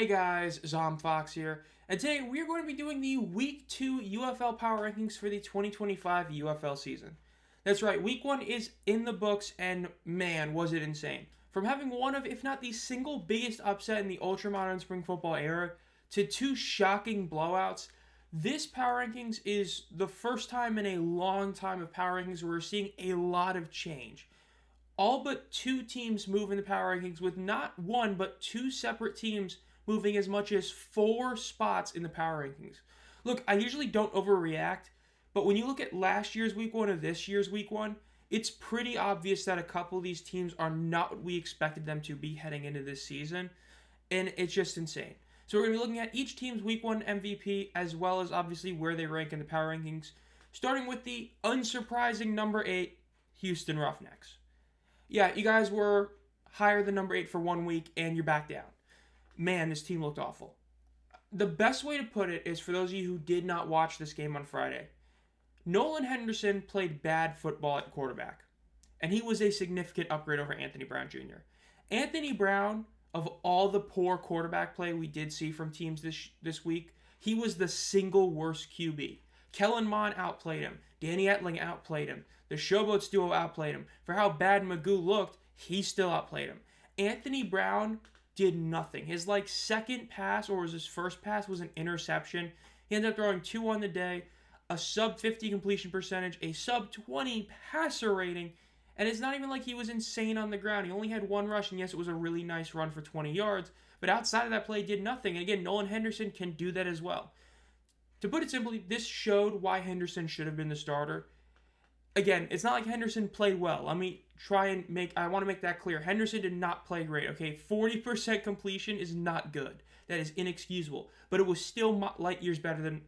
Hey guys, Fox here, and today we're going to be doing the Week 2 UFL Power Rankings for the 2025 UFL season. That's right, Week 1 is in the books, and man, was it insane. From having one of, if not the single biggest upset in the ultra-modern spring football era, to two shocking blowouts, this Power Rankings is the first time in a long time of Power Rankings where we're seeing a lot of change. All but two teams move in the Power Rankings, with not one but two separate teams moving as much as 4 spots in the Power Rankings. Look, I usually don't overreact, but when you look at last year's Week 1 and this year's Week 1, it's pretty obvious that a couple of these teams are not what we expected them to be heading into this season, and it's just insane. So we're going to be looking at each team's Week 1 MVP, as well as obviously where they rank in the Power Rankings, starting with the unsurprising number 8, Houston Roughnecks. Yeah, you guys were higher than number 8 for 1 week, and you're back down. Man, this team looked awful. The best way to put it is for those of you who did not watch this game on Friday. Nolan Henderson played bad football at quarterback, and he was a significant upgrade over Anthony Brown Jr. Anthony Brown, of all the poor quarterback play we did see from teams this week, he was the single worst QB. Kellen Mond outplayed him. Danny Etling outplayed him. The Showboats duo outplayed him. For how bad Magoo looked, he still outplayed him. Anthony Brown did nothing. His second pass, or was his first pass, was an interception. He ended up throwing 2 on the day, a sub 50 completion percentage, a sub 20 passer rating, and it's not even like he was insane on the ground. He only had 1 rush, and yes, it was a really nice run for 20 yards, but outside of that play, he did nothing. And again, Nolan Henderson can do that as well. To put it simply, this showed why Henderson should have been the starter. Again, it's not like Henderson played well. I want to make that clear. Henderson did not play great, okay? 40% completion is not good. That is inexcusable. But it was still light years better than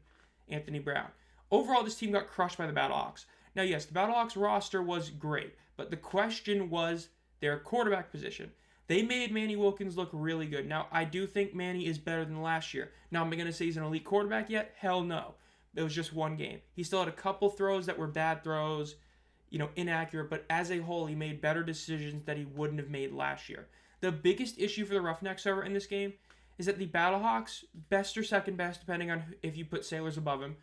Anthony Brown. Overall, this team got crushed by the Battlehawks. Now, yes, the Battlehawks roster was great, but the question was their quarterback position. They made Manny Wilkins look really good. Now, I do think Manny is better than last year. Now, am I going to say he's an elite quarterback yet? Hell no. It was just 1 game. He still had a couple throws that were bad throws, inaccurate, but as a whole, he made better decisions that he wouldn't have made last year. The biggest issue for the Roughnecks in this game is that the Battlehawks, best or second best, depending on if you put Sailors above him,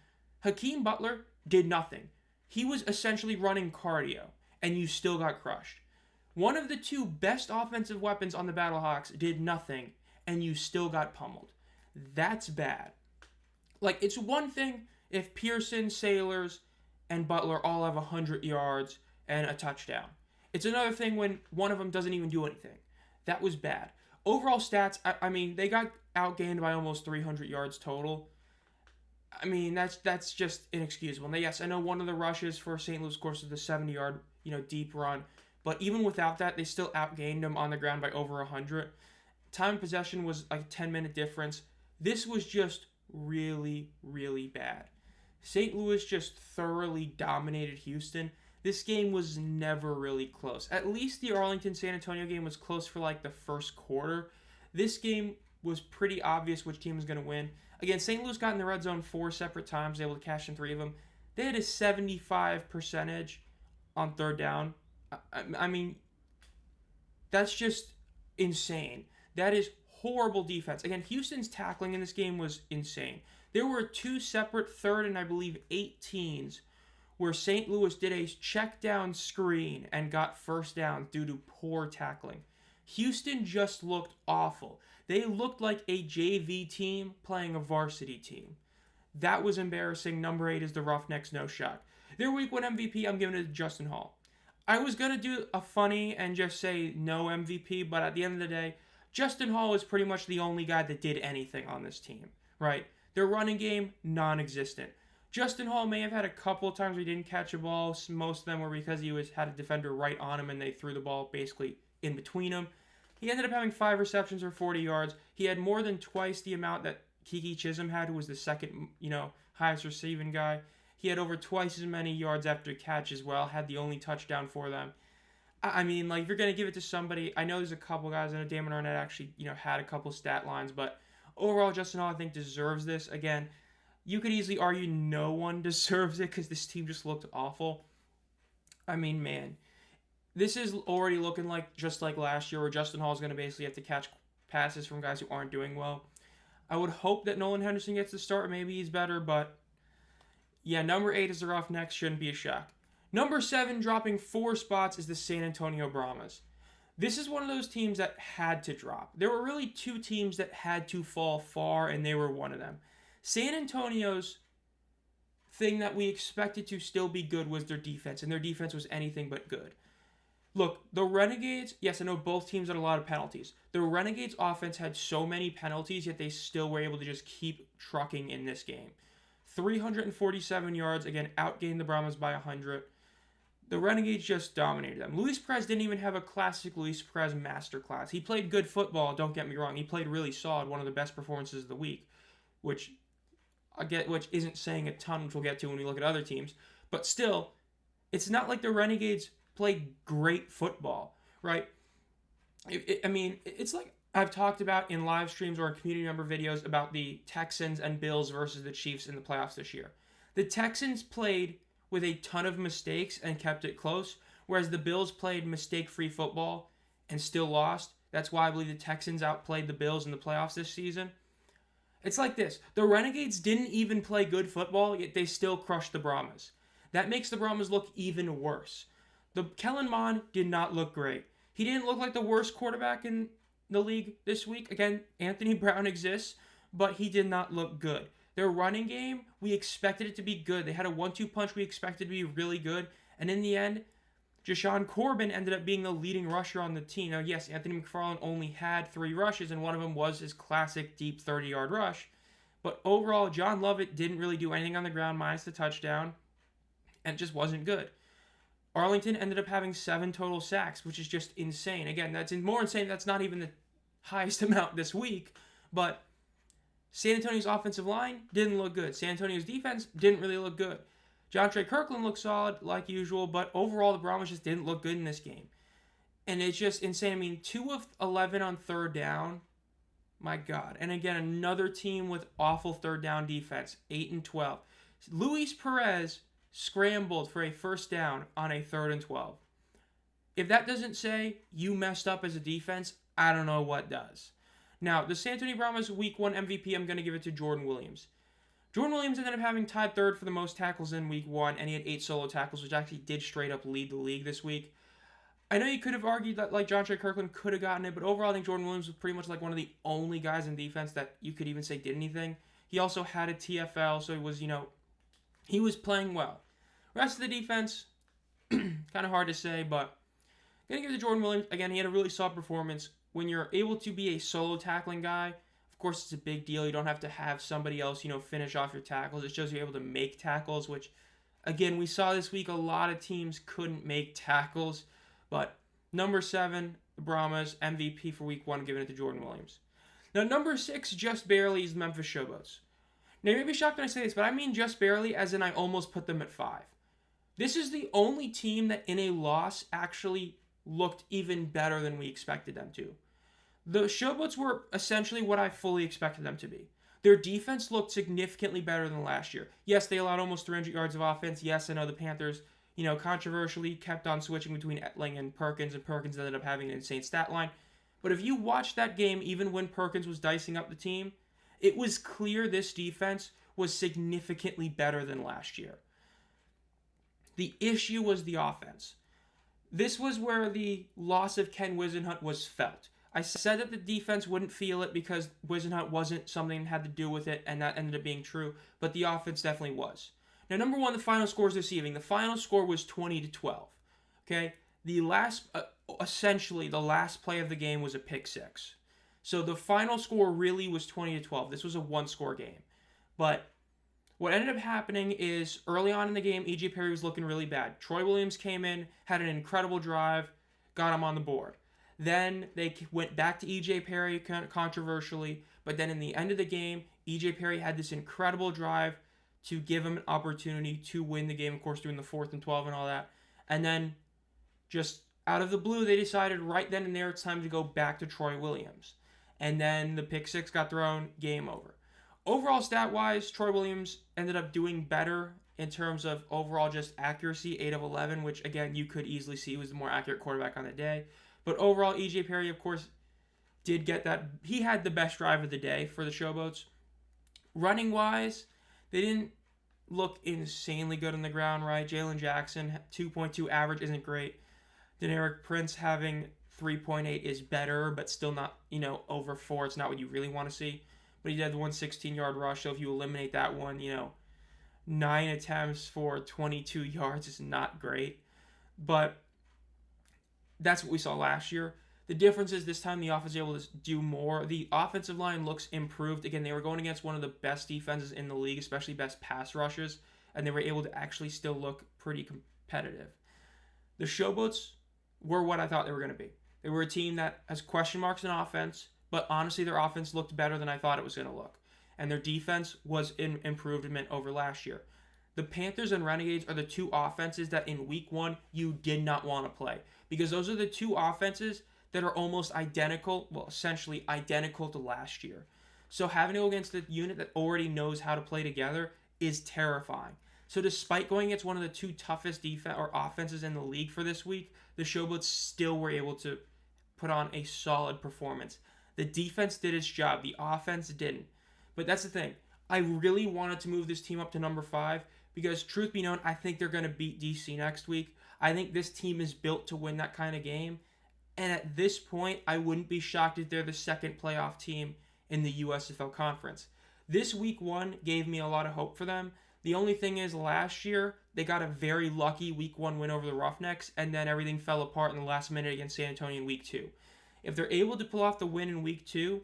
Hakeem Butler did nothing. He was essentially running cardio, and you still got crushed. One of the 2 best offensive weapons on the Battlehawks did nothing, and you still got pummeled. That's bad. It's one thing if Pearson, Sailors, and Butler all have 100 yards and a touchdown. It's another thing when one of them doesn't even do anything. That was bad. Overall stats, they got outgained by almost 300 yards total. That's just inexcusable. Now, yes, I know one of the rushes for St. Louis, of course, was the 70-yard, deep run. But even without that, they still outgained them on the ground by over 100. Time of possession was like a 10-minute difference. This was just really, really bad. St. Louis just thoroughly dominated Houston. This game was never really close. At least the Arlington-San Antonio game was close for the first quarter. This game was pretty obvious which team was going to win. Again, St. Louis got in the red zone 4 separate times, able to cash in 3 of them. They had a 75 percentage on 3rd down. That's just insane. That is horrible defense. Again, Houston's tackling in this game was insane. There were 2 separate 3rd and I believe 18s where St. Louis did a check down screen and got first down due to poor tackling. Houston just looked awful. They looked like a JV team playing a varsity team. That was embarrassing. Number 8 is the Roughnecks, no shock. Their Week 1 MVP, I'm giving it to Justin Hall. I was going to do a funny and just say no MVP, but at the end of the day, Justin Hall is pretty much the only guy that did anything on this team, right? Their running game, non-existent. Justin Hall may have had a couple of times where he didn't catch a ball. Most of them were because he had a defender right on him and they threw the ball basically in between him. He ended up having 5 receptions for 40 yards. He had more than twice the amount that Kiki Chisholm had, who was the second, highest receiving guy. He had over twice as many yards after catch as well, had the only touchdown for them. If you're going to give it to somebody, I know there's a couple guys. I know Damon Arnett actually, had a couple stat lines, but overall, Justin Hall, I think, deserves this. Again, you could easily argue no one deserves it because this team just looked awful. Man, this is already looking just like last year where Justin Hall is going to basically have to catch passes from guys who aren't doing well. I would hope that Nolan Henderson gets the start. Maybe he's better, but yeah, number 8 is the Roughnecks. Shouldn't be a shock. Number 7, dropping 4 spots, is the San Antonio Brahmas. This is one of those teams that had to drop. There were really 2 teams that had to fall far, and they were one of them. San Antonio's thing that we expected to still be good was their defense, and their defense was anything but good. Look, the Renegades, yes, I know both teams had a lot of penalties. The Renegades' offense had so many penalties, yet they still were able to just keep trucking in this game. 347 yards, again, outgained the Brahmas by 100. The Renegades just dominated them. Luis Perez didn't even have a classic Luis Perez masterclass. He played good football, don't get me wrong. He played really solid, one of the best performances of the week, which isn't saying a ton, which we'll get to when we look at other teams. But still, it's not like the Renegades played great football, right? It's like I've talked about in live streams or in community member videos about the Texans and Bills versus the Chiefs in the playoffs this year. The Texans played with a ton of mistakes and kept it close, whereas the Bills played mistake-free football and still lost. That's why I believe the Texans outplayed the Bills in the playoffs this season. It's like this. The Renegades didn't even play good football, yet they still crushed the Brahmas. That makes the Brahmas look even worse. The Kellen Mond did not look great. He didn't look like the worst quarterback in the league this week. Again, Anthony Brown exists, but he did not look good. Their running game, we expected it to be good. They had a 1-2 punch we expected to be really good. And in the end, Jashawn Corbin ended up being the leading rusher on the team. Now, yes, Anthony McFarland only had 3 rushes, and one of them was his classic deep 30-yard rush. But overall, John Lovett didn't really do anything on the ground minus the touchdown, and it just wasn't good. Arlington ended up having 7 total sacks, which is just insane. Again, that's more insane. That's not even the highest amount this week. But San Antonio's offensive line didn't look good. San Antonio's defense didn't really look good. John Trey Kirkland looked solid, like usual, but overall, the Brahmas just didn't look good in this game. And it's just insane. 2 of 11 on third down. My God. And again, another team with awful third down defense, 8 and 12. Luis Perez scrambled for a first down on a 3rd and 12. If that doesn't say you messed up as a defense, I don't know what does. Now, the San Antonio Brahmas Week 1 MVP, I'm going to give it to Jordan Williams. Jordan Williams ended up having tied 3rd for the most tackles in Week 1, and he had 8 solo tackles, which actually did straight up lead the league this week. I know you could have argued that like John Trey Kirkland could have gotten it, but overall I think Jordan Williams was pretty much like one of the only guys in defense that you could even say did anything. He also had a TFL, so he was, he was playing well. Rest of the defense, kind of hard to say, but I'm going to give it to Jordan Williams. Again, he had a really solid performance. When you're able to be a solo tackling guy, of course it's a big deal. You don't have to have somebody else, finish off your tackles. It shows you're able to make tackles, which, again, we saw this week a lot of teams couldn't make tackles. But number 7, the Brahmas, MVP for Week 1, giving it to Jordan Williams. Now, number 6, just barely, is the Memphis Showboats. Now, you may be shocked when I say this, but I mean just barely, as in I almost put them at 5. This is the only team that in a loss actually looked even better than we expected them to. The Showboats were essentially what I fully expected them to be. Their defense looked significantly better than last year. Yes, they allowed almost 300 yards of offense. Yes, I know the Panthers, controversially kept on switching between Etling and Perkins ended up having an insane stat line. But if you watched that game, even when Perkins was dicing up the team, it was clear this defense was significantly better than last year. The issue was the offense. This was where the loss of Ken Wisenhunt was felt. I said that the defense wouldn't feel it because Wisenhunt wasn't something that had to do with it, and that ended up being true, but the offense definitely was. Now, number 1, the final score is this evening. The final score was 20-12. Okay? Essentially, the last play of the game was a pick 6. So the final score really was 20-12. This was a 1-score game. But what ended up happening is early on in the game, E.J. Perry was looking really bad. Troy Williams came in, had an incredible drive, got him on the board. Then they went back to E.J. Perry controversially, but then in the end of the game, E.J. Perry had this incredible drive to give him an opportunity to win the game, of course, doing the 4th and 12 and all that. And then just out of the blue, they decided right then and there it's time to go back to Troy Williams. And then the pick 6 got thrown, game over. Overall, stat-wise, Troy Williams ended up doing better in terms of overall just accuracy, 8 of 11, which, again, you could easily see was the more accurate quarterback on the day. But overall, E.J. Perry, of course, did get that. He had the best drive of the day for the Showboats. Running wise, they didn't look insanely good on the ground, right? Jalen Jackson, 2.2 average isn't great. Deneric Prince having 3.8 is better, but still not, over 4. It's not what you really want to see. But he did the 116-yard rush, so if you eliminate that one, 9 attempts for 22 yards is not great. But that's what we saw last year. The difference is this time the offense is able to do more. The offensive line looks improved. Again, they were going against one of the best defenses in the league, especially best pass rushers, and they were able to actually still look pretty competitive. The Showboats were what I thought they were going to be. They were a team that has question marks in offense, but honestly, their offense looked better than I thought it was going to look. And their defense was in improvement over last year. The Panthers and Renegades are the two offenses that in week 1 you did not want to play, because those are the two offenses that are almost identical, well, essentially identical to last year. So having to go against a unit that already knows how to play together is terrifying. So despite going against one of the two toughest defense or offenses in the league for this week, the Showboats still were able to put on a solid performance. The defense did its job. The offense didn't. But that's the thing. I really wanted to move this team up to number 5 because, truth be known, I think they're going to beat DC next week. I think this team is built to win that kind of game. And at this point, I wouldn't be shocked if they're the second playoff team in the USFL Conference. This week 1 gave me a lot of hope for them. The only thing is, last year, they got a very lucky week 1 win over the Roughnecks, and then everything fell apart in the last minute against San Antonio in week 2. If they're able to pull off the win in week 2,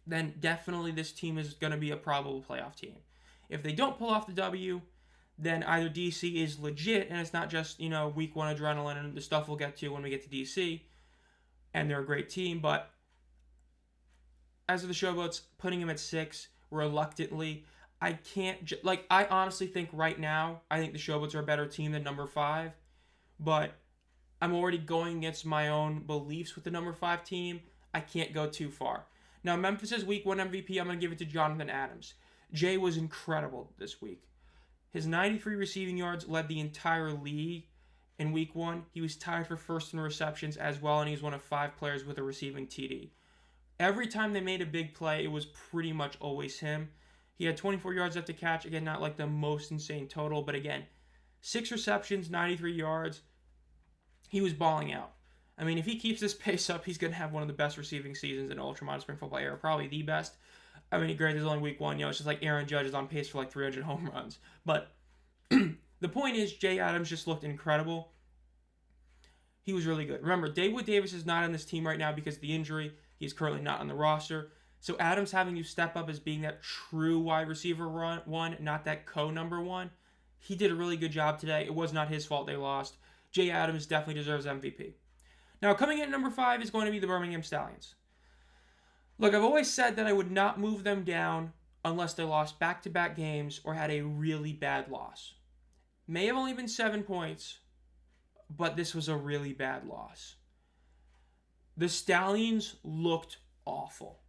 then definitely this team is going to be a probable playoff team. If they don't pull off the W, then either DC is legit, and it's not just, week 1 adrenaline and the stuff we'll get to when we get to DC, and they're a great team, but as of the Showboats, putting them at 6, reluctantly, I can't, I honestly think right now, I think the Showboats are a better team than number 5, but I'm already going against my own beliefs with the number 5 team. I can't go too far. Now, Memphis' week 1 MVP, I'm going to give it to Jonathan Adams. Jay was incredible this week. His 93 receiving yards led the entire league in week 1. He was tied for first in receptions as well, and he was one of 5 players with a receiving TD. Every time they made a big play, it was pretty much always him. He had 24 yards left to catch. Again, not like the most insane total, but again, 6 receptions, 93 yards. He was balling out. I mean, if he keeps this pace up, he's going to have one of the best receiving seasons in Ultramodern Spring Football era, probably the best. I mean, granted, it's only week 1. It's just like Aaron Judge is on pace for like 300 home runs. But the point is, Jay Adams just looked incredible. He was really good. Remember, David Davis is not on this team right now because of the injury. He's currently not on the roster. So Adams having to step up as being that true wide receiver 1, not that co-number 1. He did a really good job today. It was not his fault they lost. Jay Adams definitely deserves MVP. Now, coming in at number 5 is going to be the Birmingham Stallions. Look, I've always said that I would not move them down unless they lost back-to-back games or had a really bad loss. May have only been 7 points, but this was a really bad loss. The Stallions looked awful.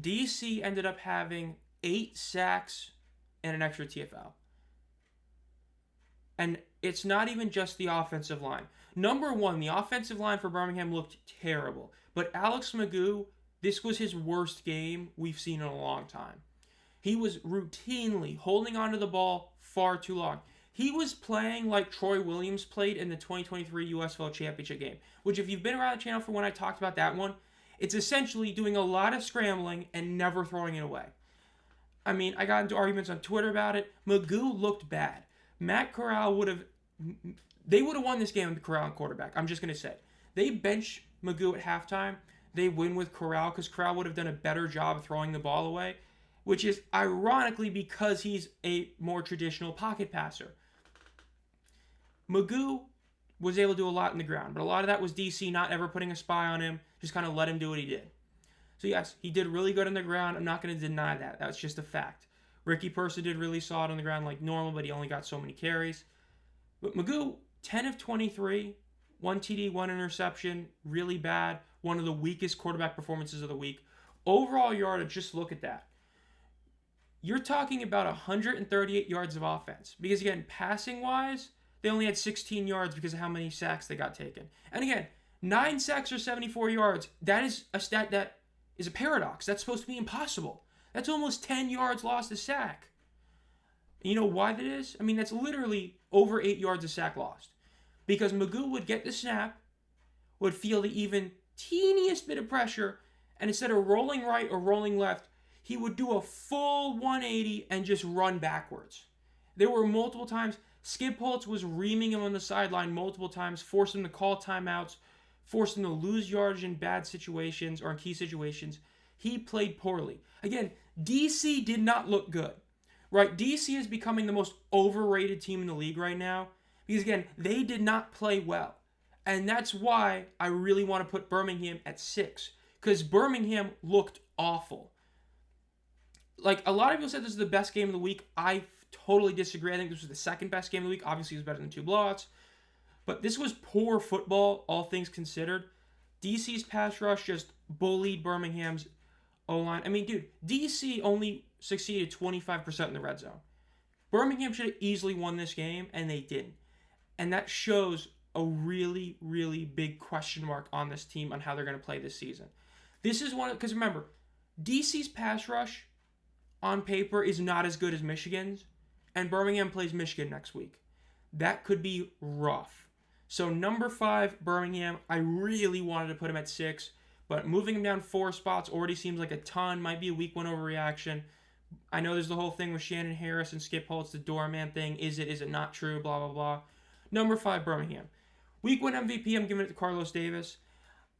DC ended up having 8 sacks and an extra TFL. And it's not even just the offensive line. Number 1, the offensive line for Birmingham looked terrible. But Alex Magoo, this was his worst game we've seen in a long time. He was routinely holding onto the ball far too long. He was playing like Troy Williams played in the 2023 USFL Championship game, which if you've been around the channel for when I talked about that one, it's essentially doing a lot of scrambling and never throwing it away. I mean, I got into arguments on Twitter about it. Magoo looked bad. Matt Corral would have won this game with Corral and quarterback. I'm just going to say. They bench Magoo at halftime. They win with Corral because Corral would have done a better job of throwing the ball away, which is ironically because he's a more traditional pocket passer. Magoo was able to do a lot in the ground, but a lot of that was DC not ever putting a spy on him, just kind of let him do what he did. So yes, he did really good on the ground. I'm not going to deny that. That's just a fact. Ricky Persa did really solid on the ground like normal, but he only got so many carries. But Magoo, 10 of 23, 1 TD, 1 interception, really bad. One of the weakest quarterback performances of the week. Overall yardage, just look at that. You're talking about 138 yards of offense. Because again, passing-wise, they only had 16 yards because of how many sacks they got taken. And again, 9 sacks or 74 yards. That is a stat that is a paradox. That's supposed to be impossible. That's almost 10 yards lost a sack. And you know why that is? I mean, that's literally over 8 yards a sack lost. Because Magoo would get the snap, would feel the even teeniest bit of pressure, and instead of rolling right or rolling left, he would do a full 180 and just run backwards. There were multiple times, Skip Holtz was reaming him on the sideline multiple times, forced him to call timeouts, forced him to lose yardage in bad situations or in key situations. He played poorly. Again, DC did not look good. Right? DC is becoming the most overrated team in the league right now because, again, they did not play well. And that's why I really want to put Birmingham at 6 because Birmingham looked awful. Like, a lot of people said this is the best game of the week. I totally disagree. I think this was the second best game of the week. Obviously, it was better than 2 blowouts. But this was poor football, all things considered. DC's pass rush just bullied Birmingham's O-line. I mean, dude, DC only succeeded 25% in the red zone. Birmingham should have easily won this game, and they didn't. And that shows a really, really big question mark on this team on how they're going to play this season. This is one, because remember, DC's pass rush on paper is not as good as Michigan's, and Birmingham plays Michigan next week. That could be rough. So number 5, Birmingham, I really wanted to put him at 6, but moving him down 4 spots already seems like a ton, might be a week 1 overreaction. I know there's the whole thing with Shannon Harris and Skip Holtz, the doorman thing. Is it not true? Blah, blah, blah. Number 5, Birmingham. Week 1 MVP, I'm giving it to Carlos Davis.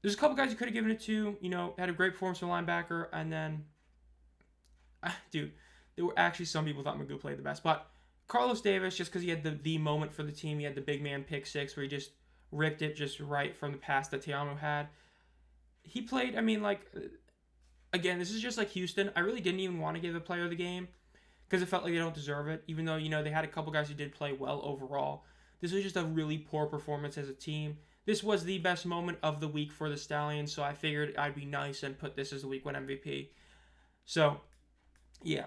There's a couple guys you could have given it to. You know, had a great performance from linebacker. And then, dude, there were actually some people thought Magoo played the best. But Carlos Davis, just because he had the moment for the team. He had the big man pick 6 where he just ripped it just right from the pass that Te'amu had. He played, I mean, like, again, this is just like Houston. I really didn't even want to give the player of the game because it felt like they don't deserve it, even though, you know, they had a couple guys who did play well overall. This was just a really poor performance as a team. This was the best moment of the week for the Stallions, so I figured I'd be nice and put this as the week 1 MVP. So, yeah.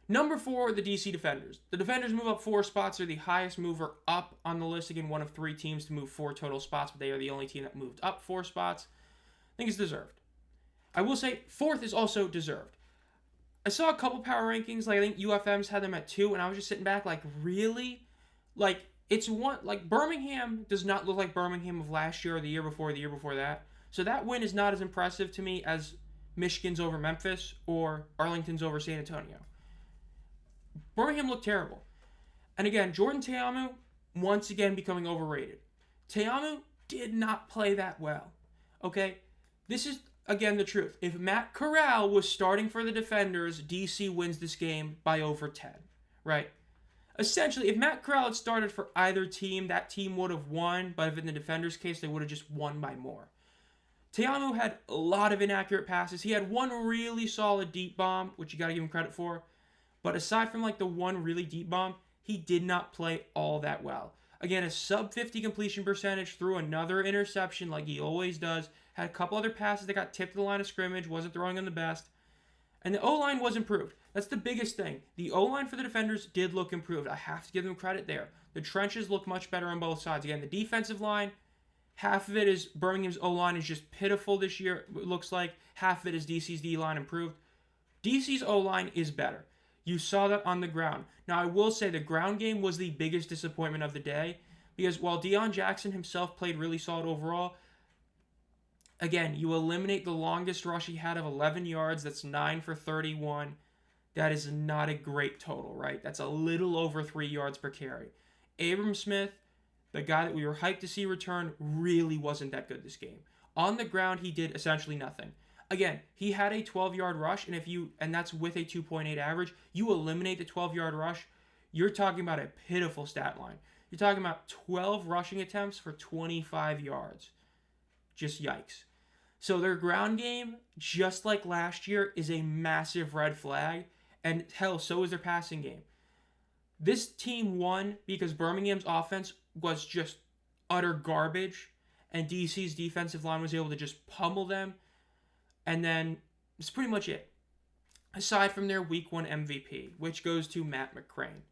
Number 4, the DC Defenders. The Defenders move up 4 spots. They're the highest mover up on the list. Again, one of 3 teams to move 4 total spots, but they are the only team that moved up 4 spots. I think it's deserved. I will say 4th is also deserved. I saw a couple power rankings, like I think UFM's had them at 2, and I was just sitting back like, really? Like, it's one, like Birmingham does not look like Birmingham of last year or the year before that. So that win is not as impressive to me as Michigan's over Memphis or Arlington's over San Antonio. Birmingham looked terrible. And again, Jordan Te'amu, once again becoming overrated. Te'amu did not play that well. Okay? This is, again, the truth. If Matt Corral was starting for the Defenders, DC wins this game by over 10. Right? Essentially, if Matt Corral had started for either team, that team would have won. But if in the Defenders' case, they would have just won by more. Te'amu had a lot of inaccurate passes. He had one really solid deep bomb, which you got to give him credit for. But aside from like the one really deep bomb, he did not play all that well. Again, a sub 50 completion percentage, threw another interception like he always does. Had a couple other passes that got tipped to the line of scrimmage, wasn't throwing them the best. And the O-line was improved. That's the biggest thing. The O-line for the Defenders did look improved. I have to give them credit there. The trenches look much better on both sides. Again, the defensive line, half of it is Birmingham's O-line is just pitiful this year, it looks like. Half of it is DC's D-line improved. DC's O-line is better. You saw that on the ground. Now, I will say the ground game was the biggest disappointment of the day because while Deion Jackson himself played really solid overall, again, you eliminate the longest rush he had of 11 yards. That's 9 for 31. That is not a great total, right? That's a little over 3 yards per carry. Abram Smith, the guy that we were hyped to see return, really wasn't that good this game. On the ground, he did essentially nothing. Again, he had a 12-yard rush, and that's with a 2.8 average. You eliminate the 12-yard rush, you're talking about a pitiful stat line. You're talking about 12 rushing attempts for 25 yards. Just yikes. So their ground game, just like last year, is a massive red flag. And hell, so is their passing game. This team won because Birmingham's offense was just utter garbage. And DC's defensive line was able to just pummel them. And then that's pretty much it. Aside from their week 1 MVP, which goes to Matt McCrane.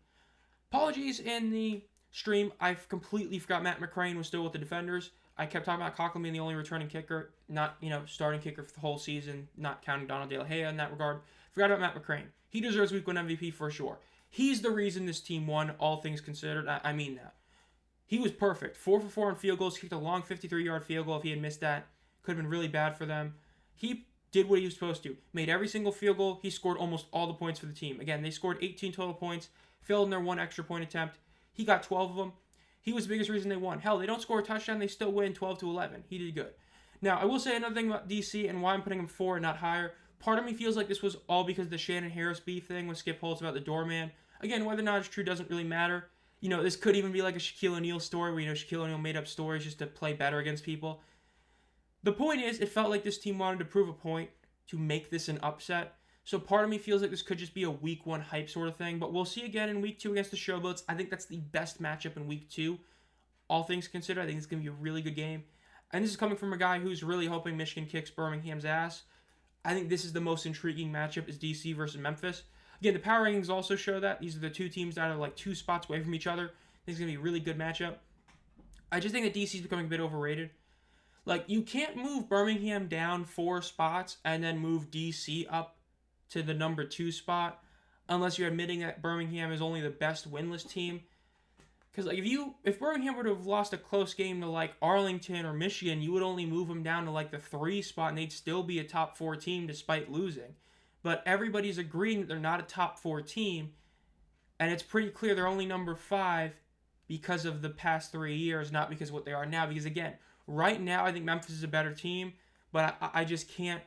Apologies in the stream. I completely forgot Matt McCrane was still with the Defenders. I kept talking about Coughlin being the only returning kicker, not, starting kicker for the whole season, not counting Donald De La Gea in that regard. Forgot about Matt McCrane. He deserves Week 1 MVP for sure. He's the reason this team won, all things considered. I mean that. He was perfect. 4 for 4 on field goals. Kicked a long 53-yard field goal. If he had missed that, could have been really bad for them. He did what he was supposed to. Made every single field goal. He scored almost all the points for the team. Again, they scored 18 total points. Failed in their 1 extra point attempt. He got 12 of them. He was the biggest reason they won. Hell, they don't score a touchdown. They still win 12-11. He did good. Now, I will say another thing about DC and why I'm putting him 4 and not higher. Part of me feels like this was all because of the Shannon Harris beef thing with Skip Holtz about the doorman. Again, whether or not it's true doesn't really matter. This could even be like a Shaquille O'Neal story where, Shaquille O'Neal made up stories just to play better against people. The point is, it felt like this team wanted to prove a point to make this an upset. So part of me feels like this could just be a Week 1 hype sort of thing. But we'll see again in Week 2 against the Showboats. I think that's the best matchup in Week 2. All things considered, I think it's going to be a really good game. And this is coming from a guy who's really hoping Michigan kicks Birmingham's ass. I think this is the most intriguing matchup is DC versus Memphis. Again, the power rankings also show that. These are the two teams that are like 2 spots away from each other. I think it's going to be a really good matchup. I just think that DC is becoming a bit overrated. Like, you can't move Birmingham down 4 spots and then move DC up to the number 2 spot unless you're admitting that Birmingham is only the best winless team. Because like if Birmingham were to have lost a close game to like Arlington or Michigan, you would only move them down to like the 3 spot and they'd still be a top 4 team despite losing. But everybody's agreeing that they're not a top 4 team, and it's pretty clear they're only number 5 because of the past 3 years, not because of what they are now. Because again, right now I think Memphis is a better team, but I just can't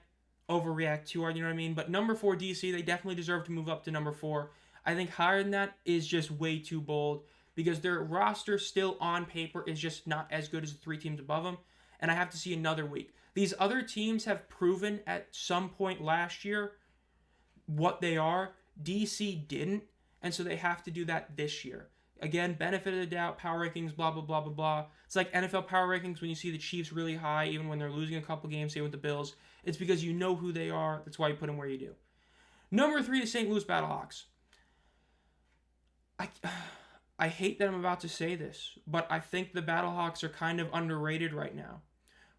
overreact too hard, you know what I mean? But number 4 DC, they definitely deserve to move up to number 4. I think higher than that is just way too bold because their roster still on paper is just not as good as the 3 teams above them, and I have to see another week. These other teams have proven at some point last year what they are. DC didn't, and so they have to do that this year. Again, benefit of the doubt, power rankings, blah, blah, blah, blah, blah. It's like NFL power rankings when you see the Chiefs really high, even when they're losing a couple games, say with the Bills. It's because you know who they are. That's why you put them where you do. Number 3, the St. Louis Battlehawks. I hate that I'm about to say this, but I think the Battlehawks are kind of underrated right now.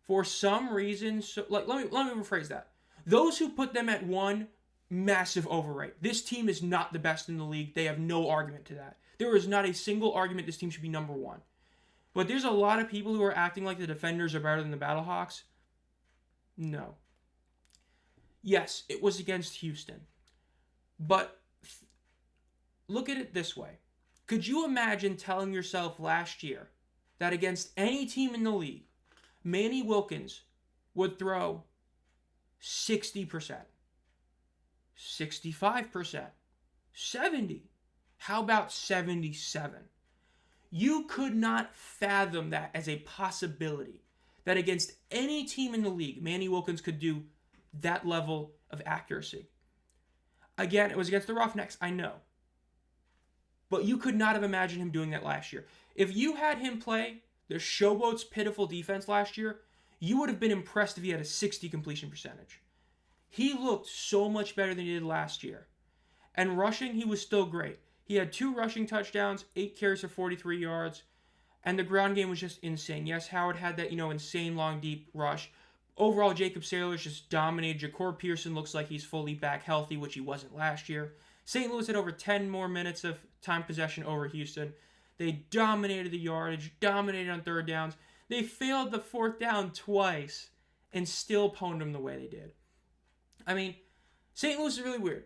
For some reason, let me rephrase that. Those who put them at 1, massive overrate. This team is not the best in the league. They have no argument to that. There is not a single argument this team should be number 1. But there's a lot of people who are acting like the Defenders are better than the Battlehawks. No. Yes, it was against Houston. But look at it this way. Could you imagine telling yourself last year that against any team in the league, Manny Wilkins would throw 60%, 65%, 70%? How about 77%? You could not fathom that as a possibility, that against any team in the league, Manny Wilkins could do that level of accuracy. Again, it was against the Roughnecks, I know. But you could not have imagined him doing that last year. If you had him play the Showboats' pitiful defense last year, you would have been impressed if he had a 60 completion percentage. He looked so much better than he did last year. And rushing, he was still great. He had 2 rushing touchdowns, 8 carries for 43 yards, and the ground game was just insane. Yes, Howard had that, insane long, deep rush. Overall, Jacob Saylor's just dominated. Ja'Cour Pearson looks like he's fully back healthy, which he wasn't last year. St. Louis had over 10 more minutes of time possession over Houston. They dominated the yardage, dominated on 3rd downs. They failed the 4th down twice and still pwned them the way they did. I mean, St. Louis is really weird.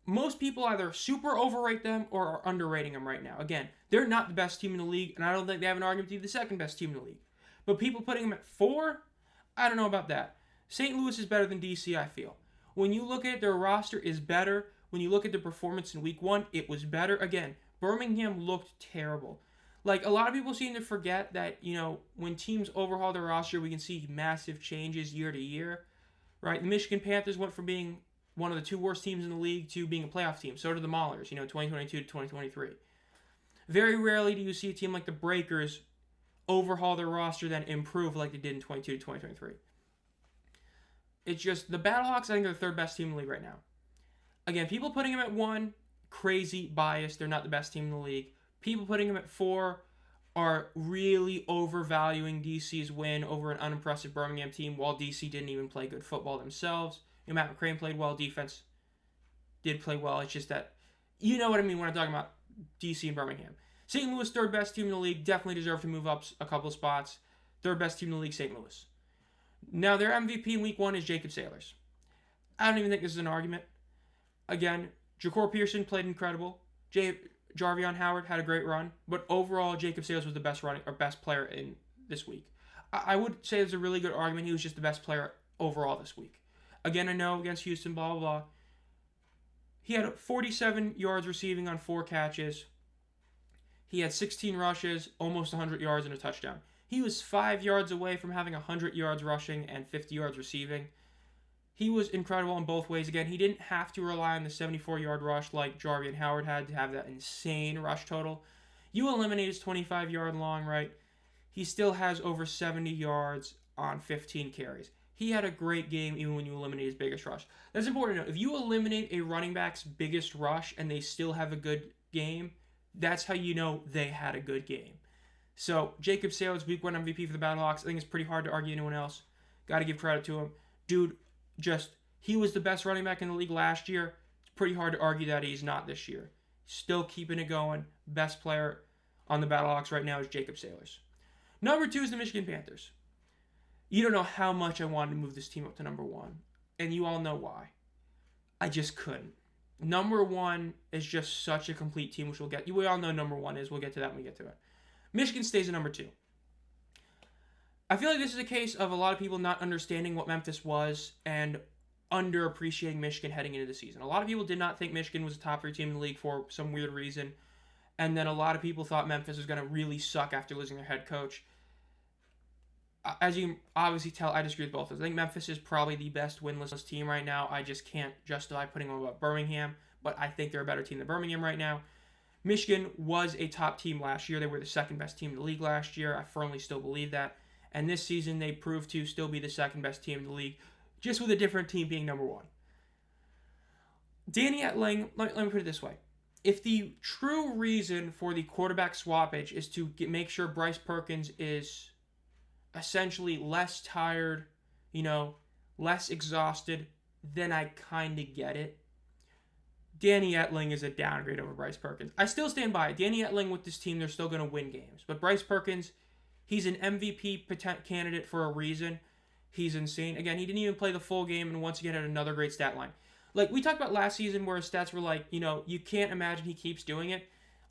Most people either super overrate them or are underrating them right now. Again, they're not the best team in the league, and I don't think they have an argument to be the 2nd best team in the league. But people putting them at 4, I don't know about that. St. Louis is better than DC, I feel. When you look at it, their roster is better. When you look at the performance in Week 1, it was better. Again, Birmingham looked terrible. Like, a lot of people seem to forget that, when teams overhaul their roster, we can see massive changes year to year, right? The Michigan Panthers went from being one of the 2 worst teams in the league to being a playoff team. So did the Maulers, 2022 to 2023. Very rarely do you see a team like the Breakers overhaul their roster, then improve like they did in 22 to 2023. It's just, the Battlehawks, I think, are the 3rd best team in the league right now. Again, people putting them at 1, crazy, biased. They're not the best team in the league. People putting them at 4 are really overvaluing DC's win over an unimpressive Birmingham team while DC didn't even play good football themselves. Matt McCrane played well. Defense did play well. It's just that, you know what I mean when I'm talking about DC and Birmingham. St. Louis, third best team in the league, definitely deserve to move up a couple of spots. Third best team in the league, St. Louis. Now, their MVP in week 1 is Jacob Sailors. I don't even think this is an argument. Again, Ja'Cour Pearson played incredible. Jarvion Howard had a great run, but overall, Jacob Sailors was the best player in this week. I would say it's a really good argument. He was just the best player overall this week. Again, I know against Houston, blah, blah, blah. He had 47 yards receiving on 4 catches. He had 16 rushes, almost 100 yards, and a touchdown. He was 5 yards away from having 100 yards rushing and 50 yards receiving. He was incredible in both ways. Again, he didn't have to rely on the 74-yard rush like Jarvion Howard had to have that insane rush total. You eliminate his 25-yard long, right? He still has over 70 yards on 15 carries. He had a great game even when you eliminate his biggest rush. That's important to know. If you eliminate a running back's biggest rush and they still have a good game, that's how you know they had a good game. So, Jacob Sailors, week 1 MVP for the Battlehawks. I think it's pretty hard to argue anyone else. Got to give credit to him. Dude, he was the best running back in the league last year. It's pretty hard to argue that he's not this year. Still keeping it going. Best player on the Battlehawks right now is Jacob Sailors. Number 2 is the Michigan Panthers. You don't know how much I wanted to move this team up to number 1. And you all know why. I just couldn't. Number 1 is just such a complete team, which we'll get. We all know number 1 is. We'll get to that when we get to it. Michigan stays at number 2. I feel like this is a case of a lot of people not understanding what Memphis was and underappreciating Michigan heading into the season. A lot of people did not think Michigan was a top 3 team in the league for some weird reason. And then a lot of people thought Memphis was going to really suck after losing their head coach. As you can obviously tell, I disagree with both of us. I think Memphis is probably the best winless team right now. I just can't justify putting them above Birmingham, but I think they're a better team than Birmingham right now. Michigan was a top team last year. They were the second best team in the league last year. I firmly still believe that. And this season, they proved to still be the second best team in the league, just with a different team being number 1. Danny Etling, let me put it this way. If the true reason for the quarterback swappage is to make sure Bryce Perkins is essentially less tired, less exhausted, then I kind of get it. Danny Etling is a downgrade over Bryce Perkins. I still stand by it. Danny Etling with this team, they're still going to win games. But Bryce Perkins, he's an MVP candidate for a reason. He's insane. Again, he didn't even play the full game, and once again had another great stat line. Like, we talked about last season where his stats were like, you can't imagine he keeps doing it.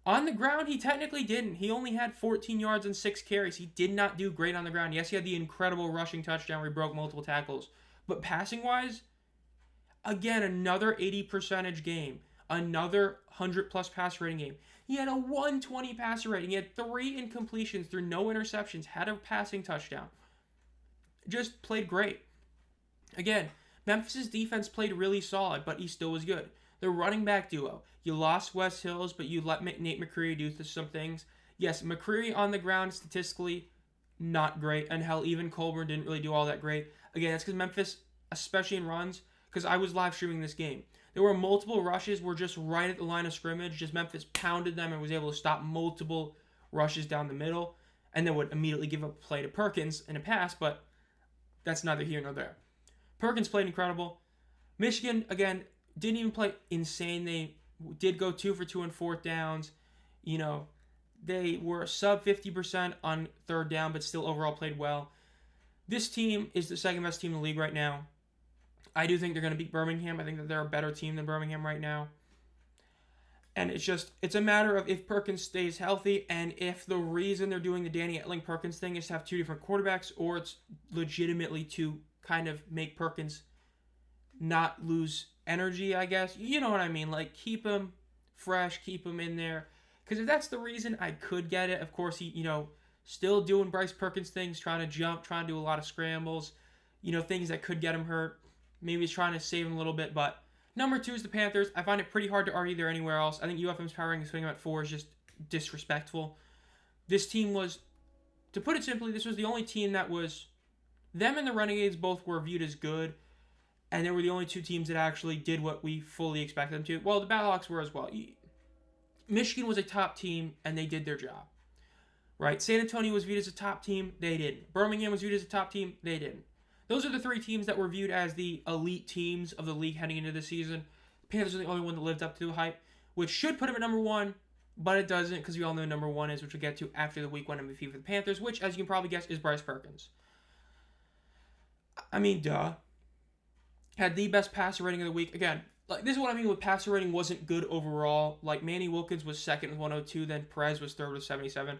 On the ground, he technically didn't. He only had 14 yards and 6 carries. He did not do great on the ground. Yes, he had the incredible rushing touchdown where he broke multiple tackles. But passing-wise, again, another 80% game. Another 100-plus passer rating game. He had a 120 passer rating. He had 3 incompletions through no interceptions. Had a passing touchdown. Just played great. Again, Memphis' defense played really solid, but he still was good. The running back duo. You lost Wes Hills, but you let Nate McCreary do some things. Yes, McCreary on the ground statistically, not great. And hell, even Colburn didn't really do all that great. Again, that's because Memphis, especially in runs, because I was live streaming this game. There were multiple rushes were just right at the line of scrimmage. Just Memphis pounded them and was able to stop multiple rushes down the middle. And then would immediately give up a play to Perkins in a pass, but that's neither here nor there. Perkins played incredible. Michigan, again, didn't even play insane. They did go 2 for 2 on 4th downs. They were sub 50% on 3rd down, but still overall played well. This team is the second best team in the league right now. I do think they're going to beat Birmingham. I think that they're a better team than Birmingham right now. And it's a matter of if Perkins stays healthy and if the reason they're doing the Danny Etling Perkins thing is to have 2 different quarterbacks, or it's legitimately to kind of make Perkins not lose energy, I guess. You know what I mean? Like, keep him fresh, keep him in there. Because if that's the reason, I could get it. Of course, he, still doing Bryce Perkins things, trying to jump, trying to do a lot of scrambles, things that could get him hurt. Maybe he's trying to save him a little bit, but number 2 is the Panthers. I find it pretty hard to argue there anywhere else. I think UFM's power ranking putting him at 4 is just disrespectful. This team was, to put it simply, this was the only team that was, them and the Renegades both were viewed as good, and they were the only 2 teams that actually did what we fully expected them to. Well, the Battlehawks were as well. Michigan was a top team, and they did their job. right? San Antonio was viewed as a top team. They didn't. Birmingham was viewed as a top team. They didn't. Those are the three teams that were viewed as the elite teams of the league heading into the season. The Panthers are the only one that lived up to the hype, which should put them at number one, but it doesn't because we all know number one is, which we'll get to after the week one MVP for the Panthers, which, as you can probably guess, is Bryce Perkins. I mean, duh. Had the best passer rating of the week. Again, like this is what I mean with passer rating wasn't good overall. Like Manny Wilkins was second with 102, then Perez was third with 77.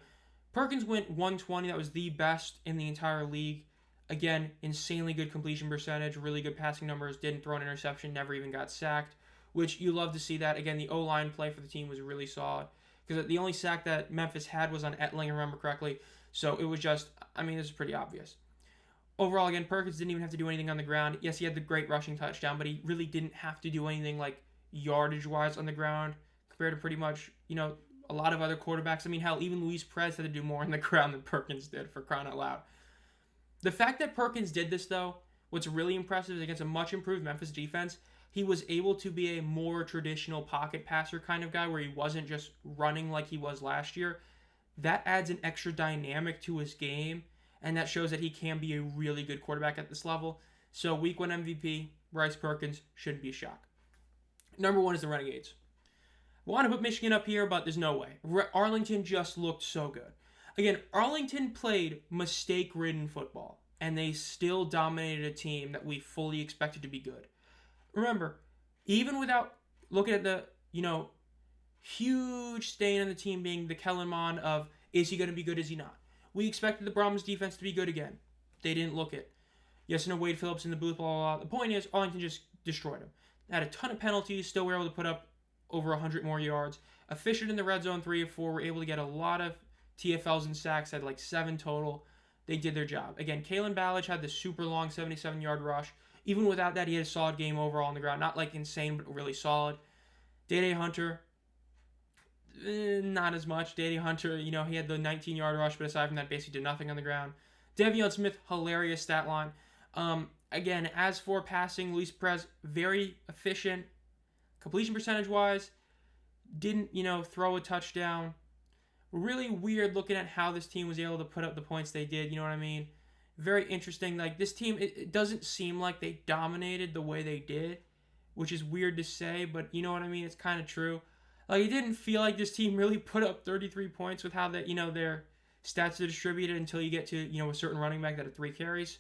Perkins went 120. That was the best in the entire league. Again, insanely good completion percentage, really good passing numbers, didn't throw an interception, never even got sacked, which you love to see that. Again, the O-line play for the team was really solid because the only sack that Memphis had was on Etling, if I remember correctly. So it was just, I mean, this is pretty obvious. Overall, again, Perkins didn't even have to do anything on the ground. Yes, he had the great rushing touchdown, but he really didn't have to do anything like yardage-wise on the ground compared to pretty much, a lot of other quarterbacks. I mean, hell, even Luis Perez had to do more on the ground than Perkins did, for crying out loud. The fact that Perkins did this, though, what's really impressive is against a much improved Memphis defense, he was able to be a more traditional pocket passer kind of guy where he wasn't just running like he was last year. That adds an extra dynamic to his game, and that shows that he can be a really good quarterback at this level. So week one MVP, Bryce Perkins, shouldn't be a shock. Number one is the Renegades. I want to put Michigan up here, but there's no way. Arlington just looked so good. Again, Arlington played mistake-ridden football, and they still dominated a team that we fully expected to be good. Remember, even without looking at the, huge stain on the team being the Kellen Mond of, is he going to be good, is he not? We expected the Brahms defense to be good again. They didn't look it. Yes, no Wade Phillips in the booth, blah, blah, blah. The point is, Arlington just destroyed them. Had a ton of penalties, still were able to put up over 100 more yards. Efficient in the red zone, 3 of 4. Were able to get a lot of TFLs and sacks, had like 7 total. They did their job. Again, Kalen Ballage had the super long 77-yard rush. Even without that, he had a solid game overall on the ground. Not like insane, but really solid. Day Hunter, not as much. Day Hunter, he had the 19-yard rush, but aside from that, basically did nothing on the ground. De'Veon Smith, hilarious stat line. Again, as for passing, Luis Perez, very efficient. Completion percentage-wise, didn't, throw a touchdown. Really weird looking at how this team was able to put up the points they did, you know what I mean? Very interesting. Like, this team, it doesn't seem like they dominated the way they did, which is weird to say, but you know what I mean? It's kind of true. Like, it didn't feel like this team really put up 33 points with how that, their stats are distributed until you get to, a certain running back that had 3 carries.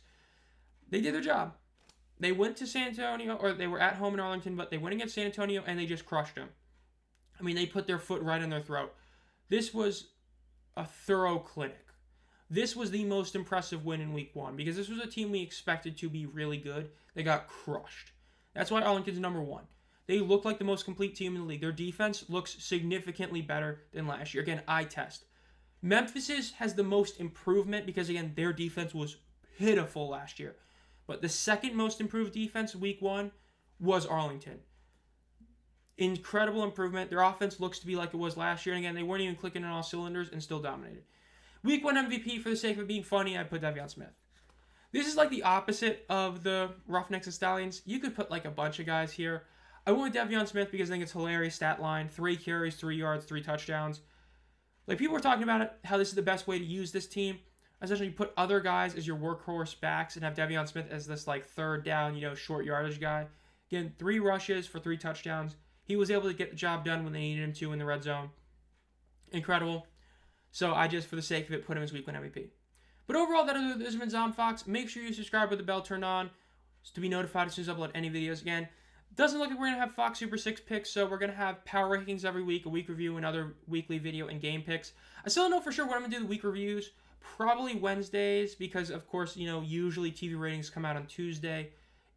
They did their job. They went to San Antonio, or they were at home in Arlington, but they went against San Antonio, and they just crushed them. I mean, they put their foot right on their throat. This was a thorough clinic. This was the most impressive win in week one because this was a team we expected to be really good. They got crushed. That's why Arlington's number one. They look like the most complete team in the league. Their defense looks significantly better than last year. Again, eye test. Memphis's has the most improvement because, again, their defense was pitiful last year. But the second most improved defense week one was Arlington. Incredible improvement. Their offense looks to be like it was last year. And again, they weren't even clicking on all cylinders and still dominated. Week one MVP, for the sake of it being funny, I put De'Veon Smith. This is like the opposite of the Roughnecks and Stallions. You could put like a bunch of guys here. I went with De'Veon Smith because I think it's hilarious stat line. 3 carries, 3 yards, 3 touchdowns. Like, people were talking about it, how this is the best way to use this team. Essentially, you put other guys as your workhorse backs and have De'Veon Smith as this like third down, short yardage guy. Again, 3 rushes for 3 touchdowns. He was able to get the job done when they needed him to in the red zone. Incredible. So I just, for the sake of it, put him as week one MVP. But overall, that has been ZomFox. Make sure you subscribe with the bell turned on to be notified as soon as I upload any videos. Again, doesn't look like we're going to have Fox Super 6 picks, so we're going to have power rankings every week, a week review, another weekly video, and game picks. I still don't know for sure when I'm going to do the week reviews. Probably Wednesdays because, of course, usually TV ratings come out on Tuesday.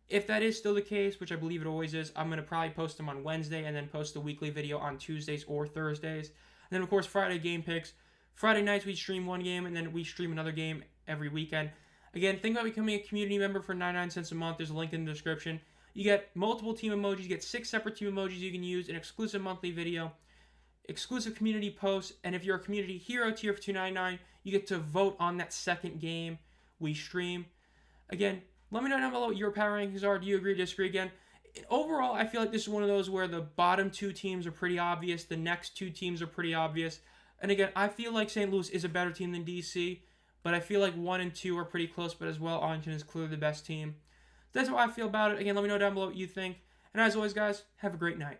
If that is still the case, which I believe it always is, I'm going to probably post them on Wednesday and then post the weekly video on Tuesdays or Thursdays. And then, of course, Friday game picks. Friday nights we stream one game and then we stream another game every weekend. Again, think about becoming a community member for 99 cents a month. There's a link in the description. You get multiple team emojis. You get 6 separate team emojis you can use, an exclusive monthly video, exclusive community posts, and if you're a community hero tier for $2.99, you get to vote on that second game we stream. Again, let me know down below what your power rankings are. Do you agree or disagree? Again, overall, I feel like this is one of those where the bottom 2 teams are pretty obvious. The next 2 teams are pretty obvious. And again, I feel like St. Louis is a better team than DC, but I feel like 1 and 2 are pretty close, but as well, Arlington is clearly the best team. That's how I feel about it. Again, let me know down below what you think. And as always, guys, have a great night.